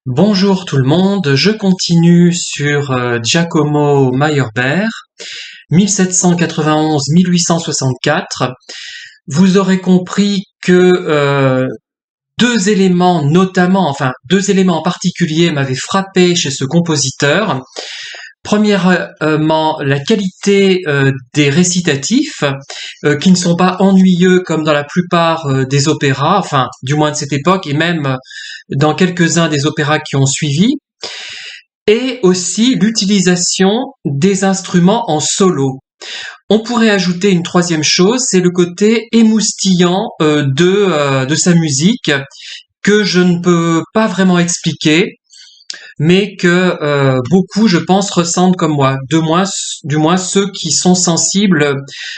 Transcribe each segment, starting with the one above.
Bonjour tout le monde, je continue sur Giacomo Meyerbeer, 1791-1864. Vous aurez compris que deux éléments notamment, enfin deux éléments en particulier m'avaient frappé chez ce compositeur. Premièrement, la qualité des récitatifs, qui ne sont pas ennuyeux comme dans la plupart des opéras, enfin du moins de cette époque, et même dans quelques-uns des opéras qui ont suivi, et aussi l'utilisation des instruments en solo. On pourrait ajouter une troisième chose, c'est le côté émoustillant de sa musique, que je ne peux pas vraiment expliquer, mais que beaucoup, je pense, ressentent comme moi, du moins ceux qui sont sensibles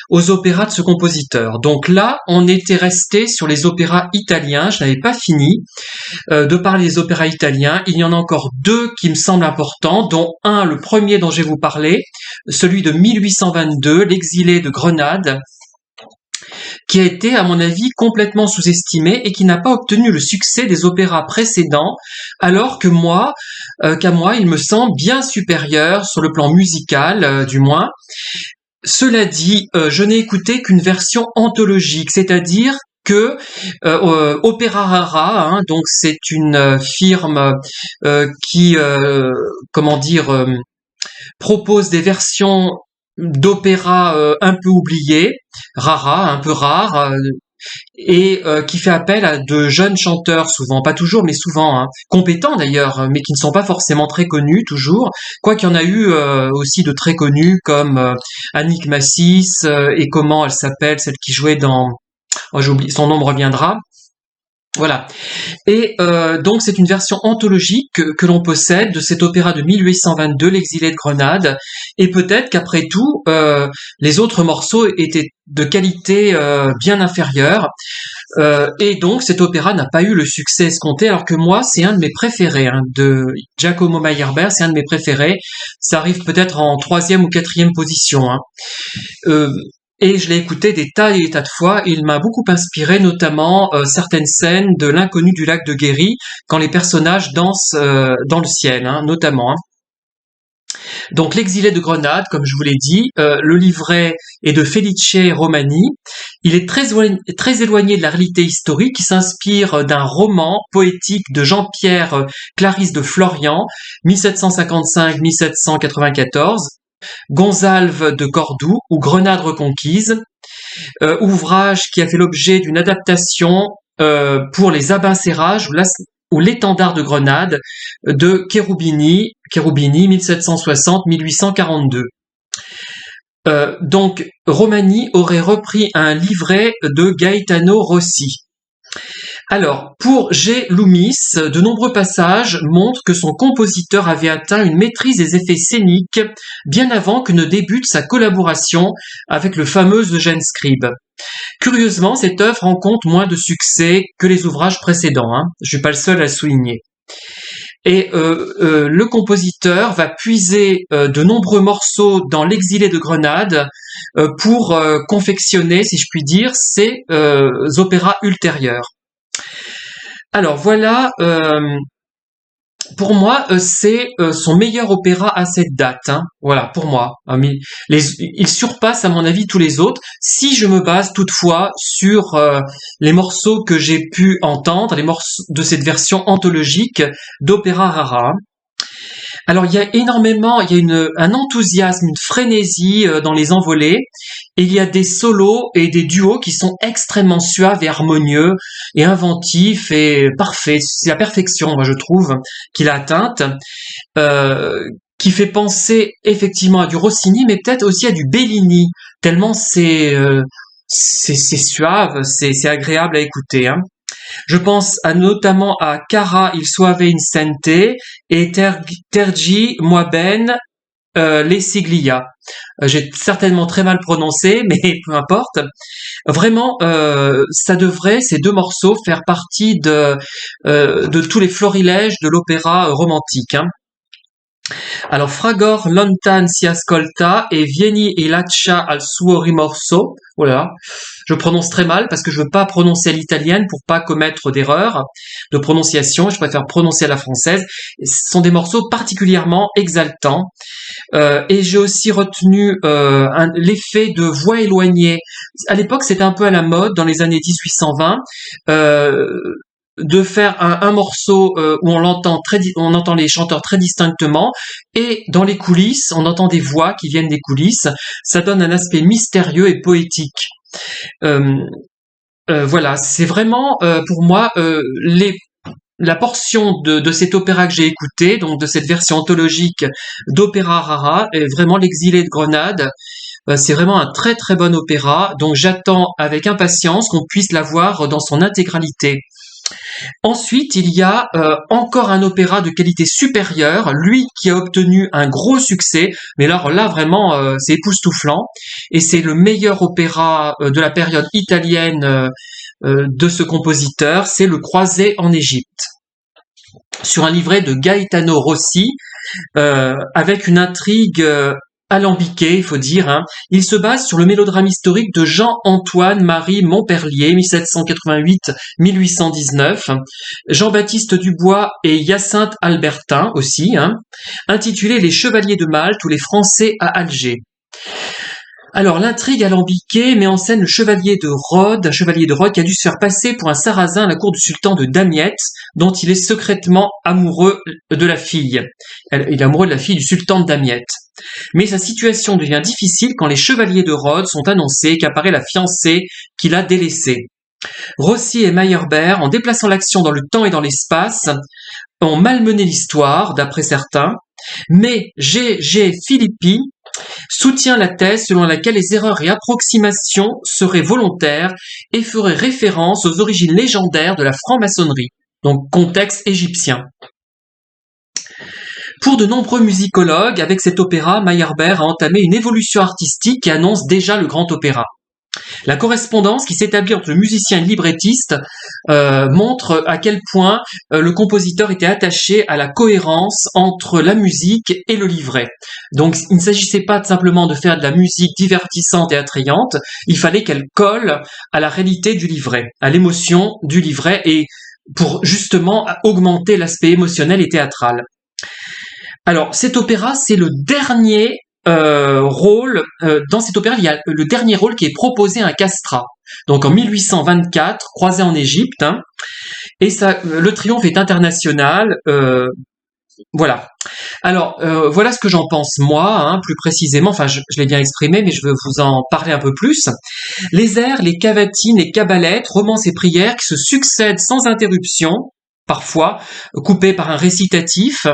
aux opéras de ce compositeur. Donc là, on était resté sur les opéras italiens, je n'avais pas fini de parler des opéras italiens. Il y en a encore deux qui me semblent importants, dont un, le premier dont je vais vous parler, celui de 1822, L'exilé de Grenade, qui a été, à mon avis, complètement sous-estimé et qui n'a pas obtenu le succès des opéras précédents, alors que qu'à moi, il me semble bien supérieur sur le plan musical, du moins. Cela dit, je n'ai écouté qu'une version anthologique, c'est-à-dire que Opera Rara, hein, donc c'est une firme qui, propose des versions d'opéra un peu oubliées, rara, un peu rares, et qui fait appel à de jeunes chanteurs, souvent, pas toujours, mais souvent, hein, compétents d'ailleurs, mais qui ne sont pas forcément très connus toujours, quoi qu'il y en a eu aussi de très connus comme Annick Massis, et comment elle s'appelle, celle qui jouait dans... Oh, j'oublie, son nom me reviendra. Voilà. Et donc c'est une version anthologique que l'on possède de cet opéra de 1822, L'exilé de Grenade, et peut-être qu'après tout, les autres morceaux étaient de qualité bien inférieure, et donc cet opéra n'a pas eu le succès escompté, alors que moi c'est un de mes préférés, hein, de Giacomo Meyerbeer, c'est un de mes préférés, ça arrive peut-être en troisième ou quatrième position, hein. Euh, et je l'ai écouté des tas et des tas de fois, et il m'a beaucoup inspiré, notamment certaines scènes de L'inconnu du lac de Guéry, quand les personnages dansent dans le ciel, hein, notamment, hein. Donc L'exilé de Grenade, comme je vous l'ai dit, le livret est de Felice Romani. Il est très éloigné de la réalité historique, qui s'inspire d'un roman poétique de Jean-Pierre Clarisse de Florian, 1755-1794, Gonzalve de Cordoue ou Grenade reconquise, ouvrage qui a fait l'objet d'une adaptation pour les Abencerrages ou l'étendard de Grenade de Cherubini 1760-1842. Donc Romani aurait repris un livret de Gaetano Rossi. Alors, pour G. Loomis, de nombreux passages montrent que son compositeur avait atteint une maîtrise des effets scéniques bien avant que ne débute sa collaboration avec le fameux Eugène Scribe. Curieusement, cette œuvre rencontre moins de succès que les ouvrages précédents, hein. Je suis pas le seul à le souligner. Et le compositeur va puiser de nombreux morceaux dans L'exilé de Grenade pour confectionner, si je puis dire, ses opéras ultérieurs. Alors voilà, pour moi, c'est son meilleur opéra à cette date, hein. Voilà, pour moi. Mais il surpasse, à mon avis, tous les autres. Si je me base toutefois sur les morceaux que j'ai pu entendre, les morceaux de cette version anthologique d'Opéra Rara. Alors il y a un enthousiasme, une frénésie dans les envolées, et il y a des solos et des duos qui sont extrêmement suaves et harmonieux et inventifs et parfaits. C'est la perfection, moi je trouve, qu'il a atteinte, qui fait penser effectivement à du Rossini, mais peut-être aussi à du Bellini, tellement c'est suave, c'est agréable à écouter, hein. Je pense notamment à Cara il Soave Incente et Tergi Moaben Les Siglia. J'ai certainement très mal prononcé, mais peu importe. Vraiment, ça devrait, ces deux morceaux, faire partie de tous les florilèges de l'opéra romantique, hein. Alors, Fragor lontan si ascolta e vieni e lascia al suo rimorso. Voilà. Je prononce très mal parce que je veux pas prononcer à l'italienne pour pas commettre d'erreur de prononciation. Je préfère prononcer à la française. Ce sont des morceaux particulièrement exaltants. Et j'ai aussi retenu l'effet de voix éloignée. À l'époque, c'était un peu à la mode dans les années 1820. Euh, de faire un morceau où on entend les chanteurs très distinctement, et dans les coulisses on entend des voix qui viennent des coulisses. Ça donne un aspect mystérieux et poétique. Euh, voilà, c'est vraiment pour moi la portion de cet opéra que j'ai écouté, donc de cette version anthologique d'Opéra Rara, est vraiment l'Exilé de Grenade. C'est vraiment un très très bon opéra, donc j'attends avec impatience qu'on puisse l'avoir dans son intégralité. Ensuite, il y a encore un opéra de qualité supérieure, lui qui a obtenu un gros succès, mais alors là vraiment c'est époustouflant, et c'est le meilleur opéra de la période italienne de ce compositeur, c'est Le Croisé en Égypte, sur un livret de Gaetano Rossi, avec une intrigue alambiqué, il faut dire. Hein. Il se base sur le mélodrame historique de Jean-Antoine-Marie Montperlier, 1788-1819, Jean-Baptiste Dubois et Hyacinthe Albertin aussi, hein, intitulé Les Chevaliers de Malte ou les Français à Alger. Alors, l'intrigue alambiquée met en scène le chevalier de Rhodes, un chevalier de Rhodes qui a dû se faire passer pour un sarrasin à la cour du sultan de Damiette, dont il est secrètement amoureux de la fille. Il est amoureux de la fille du sultan de Damiette. Mais sa situation devient difficile quand les chevaliers de Rhodes sont annoncés qu'apparaît la fiancée qu'il a délaissée. Rossi et Meyerbeer, en déplaçant l'action dans le temps et dans l'espace, ont malmené l'histoire, d'après certains, mais G. Filippi soutient la thèse selon laquelle les erreurs et approximations seraient volontaires et feraient référence aux origines légendaires de la franc-maçonnerie, donc contexte égyptien. Pour de nombreux musicologues, avec cet opéra, Meyerbeer a entamé une évolution artistique qui annonce déjà le grand opéra. La correspondance qui s'établit entre le musicien et le librettiste montre à quel point le compositeur était attaché à la cohérence entre la musique et le livret. Donc il ne s'agissait pas simplement de faire de la musique divertissante et attrayante, il fallait qu'elle colle à la réalité du livret, à l'émotion du livret, et pour justement augmenter l'aspect émotionnel et théâtral. Alors cet opéra, c'est le dernier rôle, dans cet opéra, il y a le dernier rôle qui est proposé à un castrat. Donc en 1824, croisé en Égypte, hein, et ça, le triomphe est international. Voilà. Alors voilà ce que j'en pense moi, hein, plus précisément. Enfin, je l'ai bien exprimé, mais je veux vous en parler un peu plus. Les airs, les cavatines, les cabalettes, romances et prières qui se succèdent sans interruption, parfois coupés par un récitatif,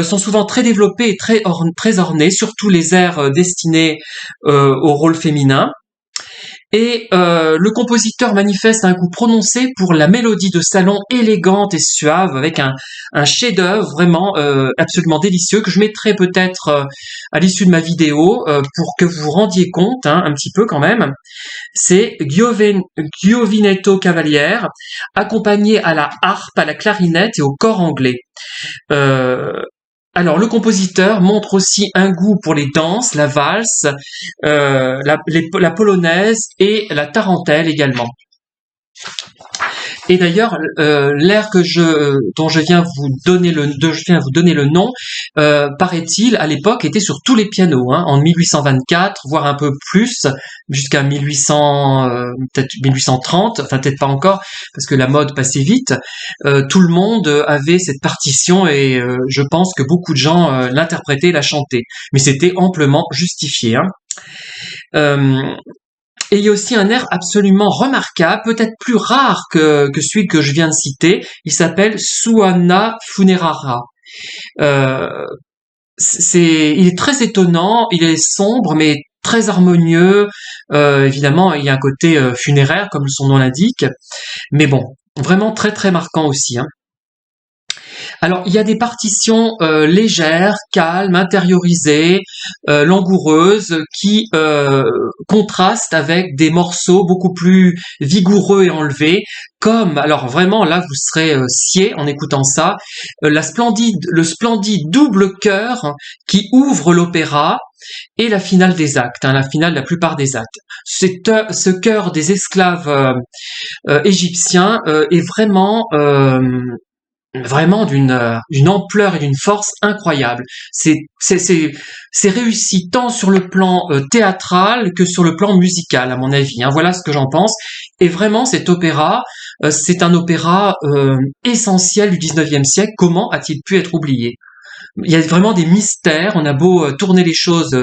sont souvent très développés et très ornés, surtout les airs destinés au rôle féminin. Et le compositeur manifeste un goût prononcé pour la mélodie de salon élégante et suave, avec un chef-d'œuvre vraiment absolument délicieux que je mettrai peut-être à l'issue de ma vidéo pour que vous vous rendiez compte, hein, un petit peu quand même. C'est Giovinetto Cavaliere, accompagné à la harpe, à la clarinette et au cor anglais. Alors, le compositeur montre aussi un goût pour les danses, la valse, la polonaise et la tarentelle également. Et d'ailleurs, l'air dont je viens vous donner le nom, paraît-il, à l'époque, était sur tous les pianos, hein, en 1824, voire un peu plus, jusqu'à 1800, peut-être 1830, enfin peut-être pas encore, parce que la mode passait vite. Tout le monde avait cette partition et je pense que beaucoup de gens l'interprétaient, la chantaient. Mais c'était amplement justifié, hein. Et il y a aussi un air absolument remarquable, peut-être plus rare que celui que je viens de citer. Il s'appelle Suona Funerara. Il est très étonnant, il est sombre mais très harmonieux. Évidemment, il y a un côté funéraire comme son nom l'indique. Mais bon, vraiment très très marquant aussi, hein. Alors, il y a des partitions légères, calmes, intériorisées, langoureuses, qui contrastent avec des morceaux beaucoup plus vigoureux et enlevés, comme, alors vraiment, là, vous serez sciés en écoutant ça, le splendide double chœur qui ouvre l'opéra, et la finale des actes, hein, la finale de la plupart des actes. Ce chœur des esclaves égyptiens est vraiment d'une ampleur et d'une force incroyable. C'est réussi tant sur le plan théâtral que sur le plan musical, à mon avis, hein. Voilà ce que j'en pense. Et vraiment, cet opéra, c'est un opéra essentiel du 19e siècle. Comment a-t-il pu être oublié? Il y a vraiment des mystères. On a beau tourner les choses,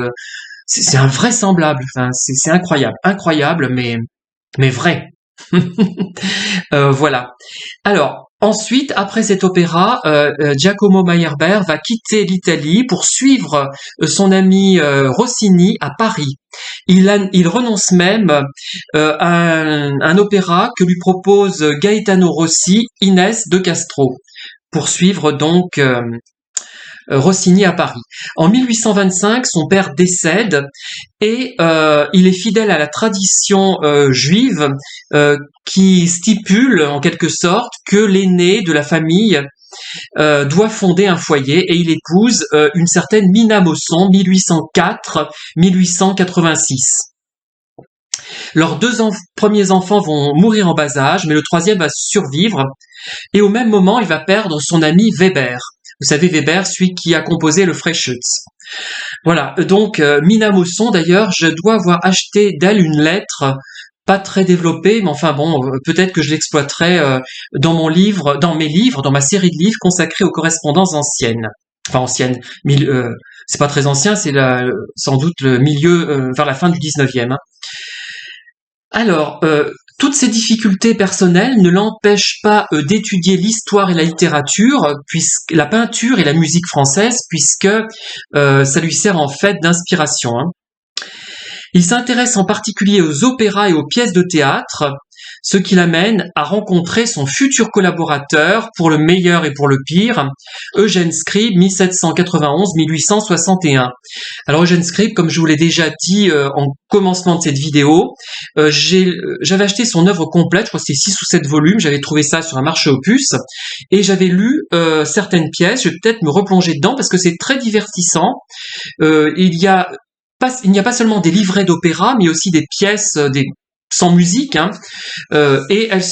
c'est invraisemblable. Enfin, c'est incroyable, incroyable, mais vrai. Voilà. Alors, ensuite, après cet opéra, Giacomo Meyerbeer va quitter l'Italie pour suivre son ami Rossini à Paris. Il renonce même à un opéra que lui propose Gaetano Rossi, Inès de Castro, pour suivre donc Rossini à Paris. En 1825, son père décède et il est fidèle à la tradition juive qui stipule en quelque sorte que l'aîné de la famille doit fonder un foyer, et il épouse une certaine Mina Mosson, 1804-1886. Leurs premiers enfants vont mourir en bas âge, mais le troisième va survivre, et au même moment, il va perdre son ami Weber. Vous savez, Weber, celui qui a composé le Freischütz. Voilà, donc Mina Mosson, d'ailleurs, je dois avoir acheté d'elle une lettre, pas très développée, mais enfin bon, peut-être que je l'exploiterai dans mes livres, dans ma série de livres consacrés aux correspondances anciennes. Enfin anciennes, c'est pas très ancien, c'est sans doute le milieu, vers la fin du 19e. Hein. Alors, toutes ces difficultés personnelles ne l'empêchent pas d'étudier l'histoire et la littérature, puisque la peinture et la musique française, puisque ça lui sert en fait d'inspiration. Hein. Il s'intéresse en particulier aux opéras et aux pièces de théâtre, ce qui l'amène à rencontrer son futur collaborateur, pour le meilleur et pour le pire, Eugène Scribe, 1791-1861. Alors Eugène Scribe, comme je vous l'ai déjà dit en commencement de cette vidéo, j'avais acheté son œuvre complète, je crois que c'est 6 ou 7 volumes, j'avais trouvé ça sur un marché aux puces, et j'avais lu certaines pièces, je vais peut-être me replonger dedans parce que c'est très divertissant. Il n'y a pas seulement des livrets d'opéra, mais aussi des pièces, sans musique, hein, et elles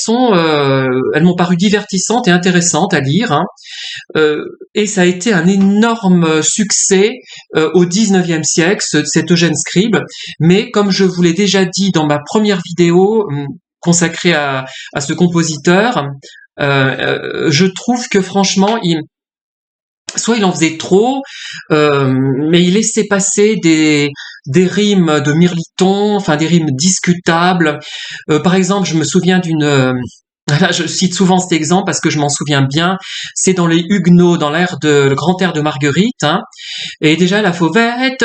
m'ont paru divertissantes et intéressantes à lire, hein, et ça a été un énorme succès au 19e siècle, cet Eugène Scribe, mais comme je vous l'ai déjà dit dans ma première vidéo consacrée à ce compositeur, je trouve que franchement, soit il en faisait trop, mais il laissait passer des rimes de mirliton, enfin des rimes discutables. Par exemple, je me souviens là, je cite souvent cet exemple parce que je m'en souviens bien. C'est dans les Huguenots, dans le grand air de Marguerite. Hein, et déjà la fauvette,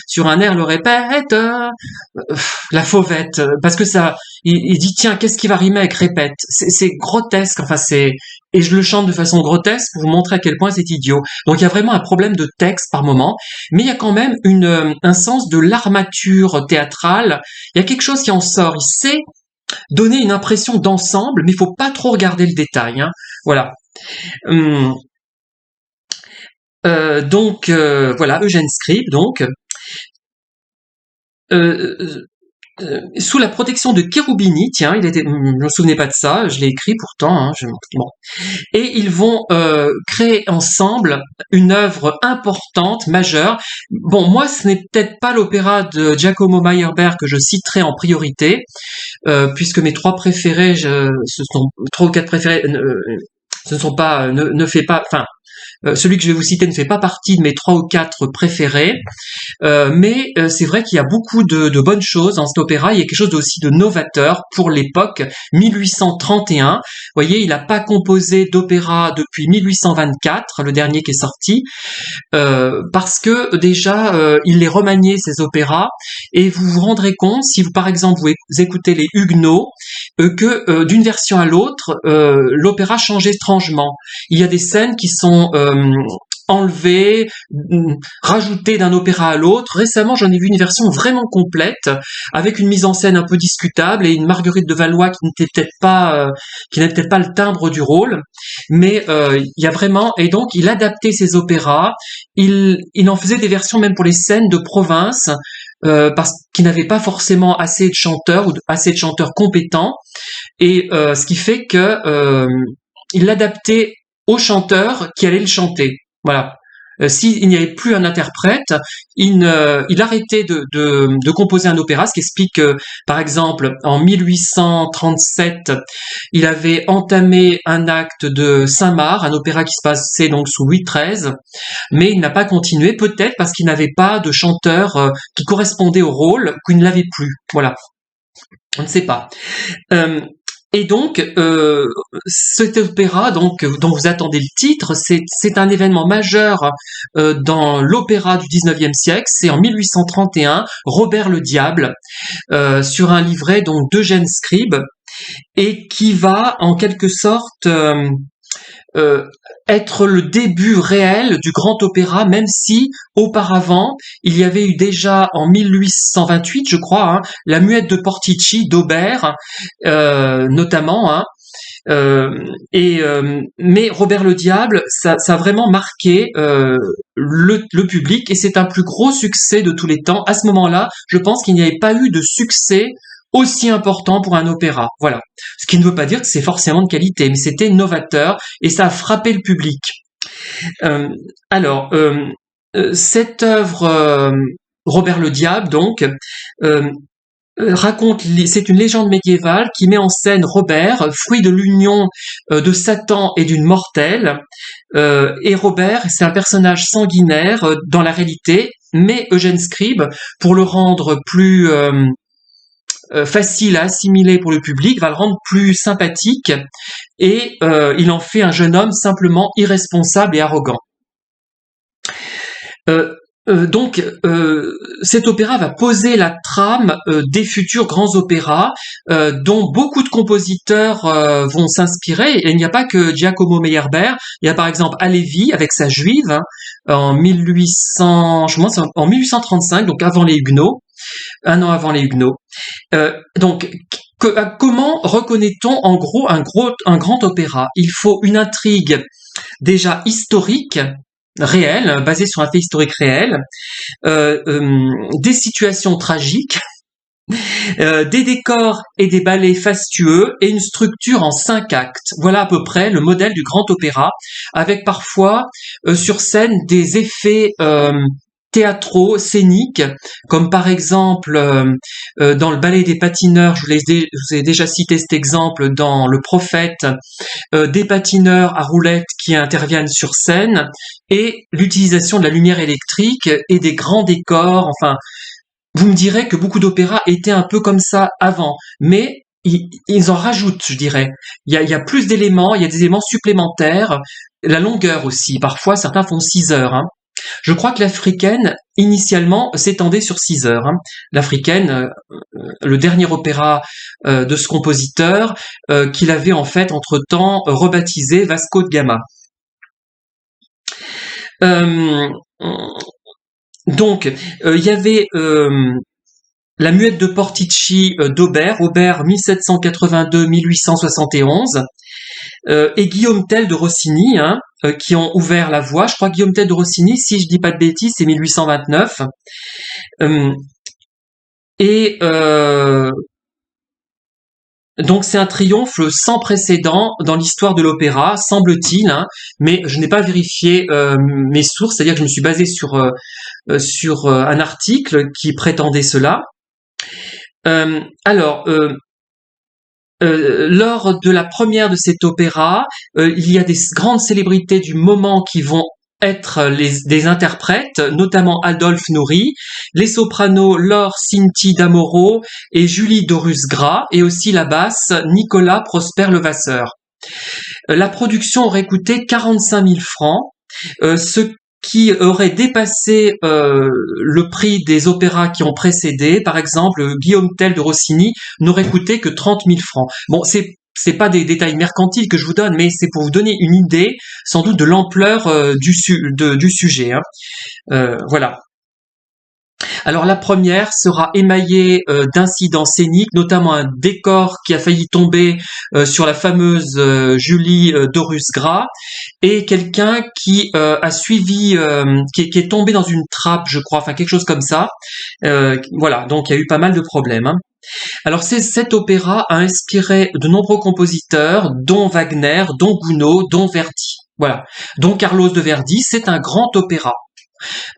sur un air le répète, la fauvette, parce que ça, il dit tiens, qu'est-ce qui va rimer avec répète? C'est grotesque. Enfin et je le chante de façon grotesque pour vous montrer à quel point c'est idiot. Donc il y a vraiment un problème de texte par moment, mais il y a quand même un sens de l'armature théâtrale. Il y a quelque chose qui en sort. Il sait donner une impression d'ensemble, mais il faut pas trop regarder le détail. Hein. Voilà. Donc voilà, Eugène Scribe, donc. Sous la protection de Cherubini, tiens, je me souvenais pas de ça, je l'ai écrit pourtant, hein, bon. Et ils vont créer ensemble une œuvre importante, majeure. Bon, moi, ce n'est peut-être pas l'opéra de Giacomo Meyerbeer que je citerai en priorité, puisque mes 3 préférés, 3 ou 4 préférés, ce ne sont pas, ne fait pas, enfin, celui que je vais vous citer ne fait pas partie de mes 3 ou 4 préférés, mais c'est vrai qu'il y a beaucoup de bonnes choses dans cet opéra. Il y a quelque chose aussi de novateur pour l'époque 1831. Vous voyez, il n'a pas composé d'opéra depuis 1824, le dernier qui est sorti, parce que déjà il les remaniait ces opéras, et vous vous rendrez compte si vous par exemple vous écoutez les Huguenots que d'une version à l'autre l'opéra change étrangement. Il y a des scènes qui sont enlevées, rajoutées d'un opéra à l'autre. Récemment, j'en ai vu une version vraiment complète, avec une mise en scène un peu discutable et une Marguerite de Valois qui n'avait peut-être pas le timbre du rôle, mais il y a vraiment, et donc il adaptait ses opéras, il en faisait des versions même pour les scènes de province, parce qu'il n'avait pas forcément assez de chanteurs ou assez de chanteurs compétents, et ce qui fait que il l'adaptait aux chanteurs qui allaient le chanter. Voilà. S'il n'y avait plus un interprète, il arrêtait de composer un opéra, ce qui explique que, par exemple, en 1837, il avait entamé un acte de Saint-Marc, un opéra qui se passait donc sous Louis XIII, mais il n'a pas continué, peut-être parce qu'il n'avait pas de chanteur qui correspondait au rôle, qu'il ne l'avait plus. Voilà. On ne sait pas. Et donc, cet opéra, donc, dont vous attendez le titre, c'est un événement majeur dans l'opéra du 19e siècle. C'est en 1831, Robert le Diable, sur un livret donc d'Eugène Scribe, et qui va en quelque sorte être le début réel du grand opéra, même si auparavant il y avait eu déjà en 1828, je crois, la Muette de Portici d'Aubert, notamment, mais Robert le Diable, ça a vraiment marqué le public, et c'est un plus gros succès de tous les temps. À ce moment-là, je pense qu'il n'y avait pas eu de succès aussi important pour un opéra. Voilà. Ce qui ne veut pas dire que c'est forcément de qualité, mais c'était novateur et ça a frappé le public. Cette œuvre, Robert le Diable, donc, c'est une légende médiévale qui met en scène Robert, fruit de l'union de Satan et d'une mortelle. Et Robert, c'est un personnage sanguinaire dans la réalité, mais Eugène Scribe, pour le rendre plus facile à assimiler pour le public, va le rendre plus sympathique, et il en fait un jeune homme simplement irresponsable et arrogant. Donc, cet opéra va poser la trame des futurs grands opéras dont beaucoup de compositeurs vont s'inspirer. Et il n'y a pas que Giacomo Meyerbeer. Il y a par exemple Halévy avec sa Juive en 1835, donc avant les Huguenots, un an avant les Huguenots. Donc, comment reconnaît-on en gros un grand opéra? Il faut une intrigue déjà historique, réel, basé sur un fait historique réel, des situations tragiques, des décors et des ballets fastueux, et une structure en 5 actes. Voilà à peu près le modèle du grand opéra, avec parfois sur scène des effets théâtraux, scéniques, comme par exemple dans le ballet des patineurs, je vous ai déjà cité cet exemple dans Le Prophète, des patineurs à roulettes qui interviennent sur scène, et l'utilisation de la lumière électrique et des grands décors. Enfin, vous me direz que beaucoup d'opéras étaient un peu comme ça avant, mais ils en rajoutent, je dirais. Il y a plus d'éléments, il y a des éléments supplémentaires, la longueur aussi. Parfois, certains font 6 heures. Je crois que l'Africaine, initialement, s'étendait sur 6 heures. L'Africaine, le dernier opéra de ce compositeur, qu'il avait en fait entre-temps rebaptisé Vasco de Gama. Donc, il y avait la Muette de Portici d'Aubert, Aubert 1782-1871, et Guillaume Tell de Rossini, qui ont ouvert la voie. Je crois que Guillaume Tell de Rossini, si je dis pas de bêtises, c'est 1829. Donc c'est un triomphe sans précédent dans l'histoire de l'opéra, semble-t-il, mais je n'ai pas vérifié mes sources, c'est-à-dire que je me suis basé sur un article qui prétendait cela. lors de la première de cet opéra, il y a des grandes célébrités du moment qui vont être des interprètes, notamment Adolphe Nourri, les sopranos Laure Cinti Damoro et Julie Dorus-Gras, et aussi la basse Nicolas Prosper Levasseur. La production aurait coûté 45 000 francs, ce qui aurait dépassé le prix des opéras qui ont précédé. Par exemple, Guillaume Tell de Rossini n'aurait coûté que 30 000 francs. Bon, c'est pas des détails mercantiles que je vous donne, mais c'est pour vous donner une idée, sans doute, de l'ampleur du sujet. Hein. Voilà. Alors la première sera émaillée d'incidents scéniques, notamment un décor qui a failli tomber sur la fameuse Julie Dorus-Gras, et quelqu'un qui a suivi, qui est tombé dans une trappe, je crois, enfin quelque chose comme ça. Voilà, donc il y a eu pas mal de problèmes. Hein. Alors cet opéra a inspiré de nombreux compositeurs, dont Wagner, dont Gounod, dont Verdi. Voilà, dont Carlos de Verdi. C'est un grand opéra.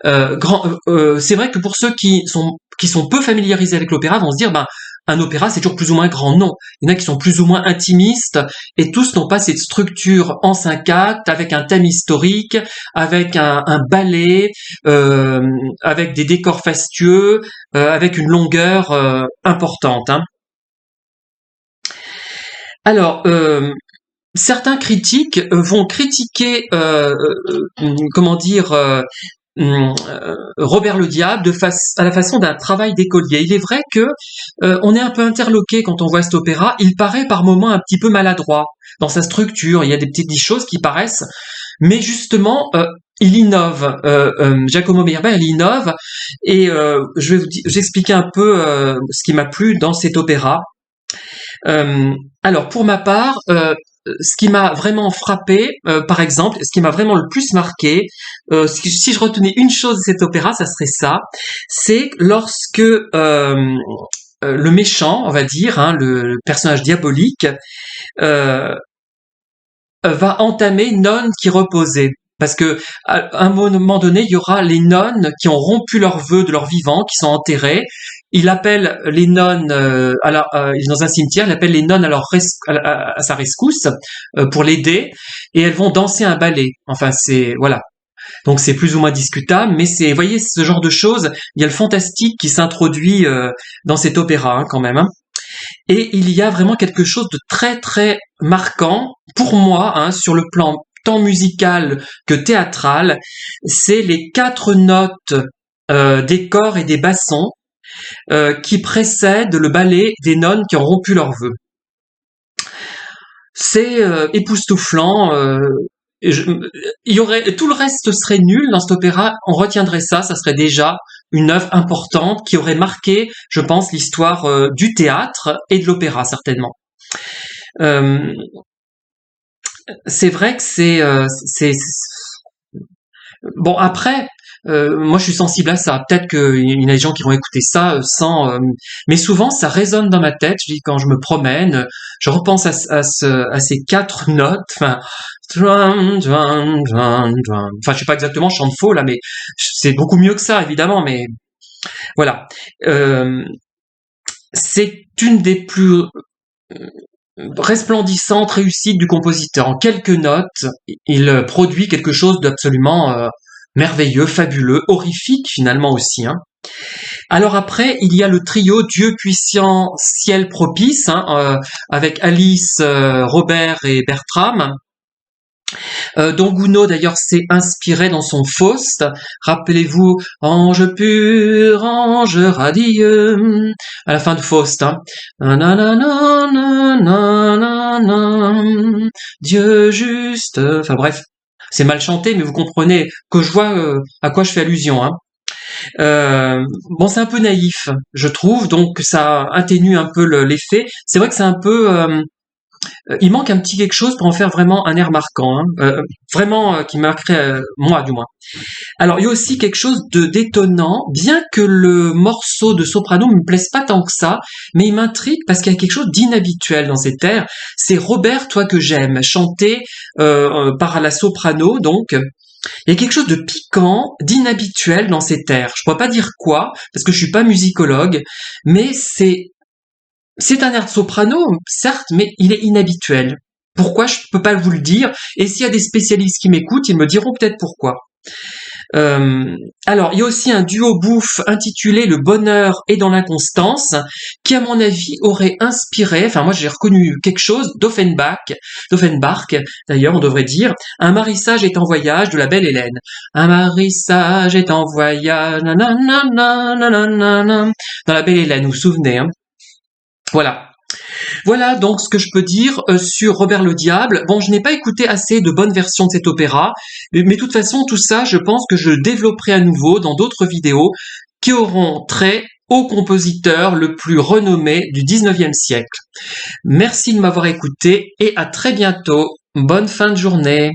C'est vrai que pour ceux qui sont peu familiarisés avec l'opéra vont se dire, ben, un opéra c'est toujours plus ou moins grand. Non, il y en a qui sont plus ou moins intimistes et tous n'ont pas cette structure en 5 actes avec un thème historique, avec un ballet, avec des décors fastueux, avec une longueur importante. Hein. Alors, certains critiques vont critiquer, comment dire, Robert le Diable à la façon d'un travail d'écolier. Il est vrai que on est un peu interloqué quand on voit cet opéra. Il paraît par moments un petit peu maladroit dans sa structure. Il y a des petites choses qui paraissent, mais justement il innove. Giacomo Meyerbeer, il innove, et je vais vous expliquer un peu ce qui m'a plu dans cet opéra. Alors pour ma part, ce qui m'a vraiment frappé, par exemple, ce qui m'a vraiment le plus marqué, si je retenais une chose de cet opéra, ça serait ça, c'est lorsque le méchant, on va dire, hein, le personnage diabolique, va entamer Nonne qui reposait. Parce que à un moment donné, il y aura les nonnes qui ont rompu leurs vœux de leur vivant, qui sont enterrées. Il appelle les nonnes il est dans un cimetière, il appelle les nonnes à sa rescousse pour l'aider, et elles vont danser un ballet. Enfin, c'est voilà. Donc c'est plus ou moins discutable, mais vous voyez, ce genre de choses. Il y a le fantastique qui s'introduit dans cet opéra, hein, quand même. Hein. Et il y a vraiment quelque chose de très très marquant pour moi, hein, sur le plan tant musical que théâtral. C'est les 4 notes des cors et des bassons qui précèdent le ballet des nonnes qui ont rompu leurs vœux. C'est époustouflant. Il y aurait tout le reste serait nul dans cet opéra. On retiendrait ça serait déjà une œuvre importante qui aurait marqué, je pense, l'histoire du théâtre et de l'opéra certainement. C'est vrai que c'est bon après. Moi, je suis sensible à ça. Peut-être qu'il y a des gens qui vont écouter ça sans, mais souvent ça résonne dans ma tête. Je dis quand je me promène, je repense à ces 4 notes. Enfin, je sais pas exactement, je chante faux là, mais c'est beaucoup mieux que ça, évidemment. Mais voilà, c'est une des plus resplendissantes réussites du compositeur. En quelques notes, il produit quelque chose d'absolument merveilleux, fabuleux, horrifique finalement aussi. Hein. Alors après, il y a le trio Dieu puissant, ciel propice, hein, avec Alice, Robert et Bertram. Dont Gounod d'ailleurs s'est inspiré dans son Faust. Rappelez-vous, ange pur, ange radieux, à la fin de Faust. Hein. Dieu juste. Enfin bref, c'est mal chanté, mais vous comprenez que je vois à quoi je fais allusion. Hein. Bon, c'est un peu naïf, je trouve, donc ça atténue un peu l'effet. C'est vrai que c'est un peu il manque un petit quelque chose pour en faire vraiment un air marquant, hein, vraiment qui marquerait moi du moins. Alors il y a aussi quelque chose d'étonnant, bien que le morceau de soprano me plaise pas tant que ça, mais il m'intrigue parce qu'il y a quelque chose d'inhabituel dans cet air. C'est Robert, toi que j'aime, chanté par la soprano, donc. Il y a quelque chose de piquant, d'inhabituel dans cet air. Je pourrais pas dire quoi, parce que je suis pas musicologue, mais C'est un air de soprano, certes, mais il est inhabituel. Pourquoi? Je ne peux pas vous le dire. Et s'il y a des spécialistes qui m'écoutent, ils me diront peut-être pourquoi. Alors, il y a aussi un duo bouffe intitulé Le bonheur est dans l'inconstance, qui, à mon avis, aurait inspiré, enfin, moi, j'ai reconnu quelque chose d'Offenbach, d'ailleurs, on devrait dire, Un mari sage est en voyage de la belle Hélène. Un mari sage est en voyage, nanana, nanana, dans la belle Hélène, vous vous souvenez, hein? Voilà. Voilà donc ce que je peux dire sur Robert le Diable. Bon, je n'ai pas écouté assez de bonnes versions de cet opéra, mais de toute façon, tout ça, je pense que je le développerai à nouveau dans d'autres vidéos qui auront trait au compositeur le plus renommé du 19e siècle. Merci de m'avoir écouté et à très bientôt. Bonne fin de journée.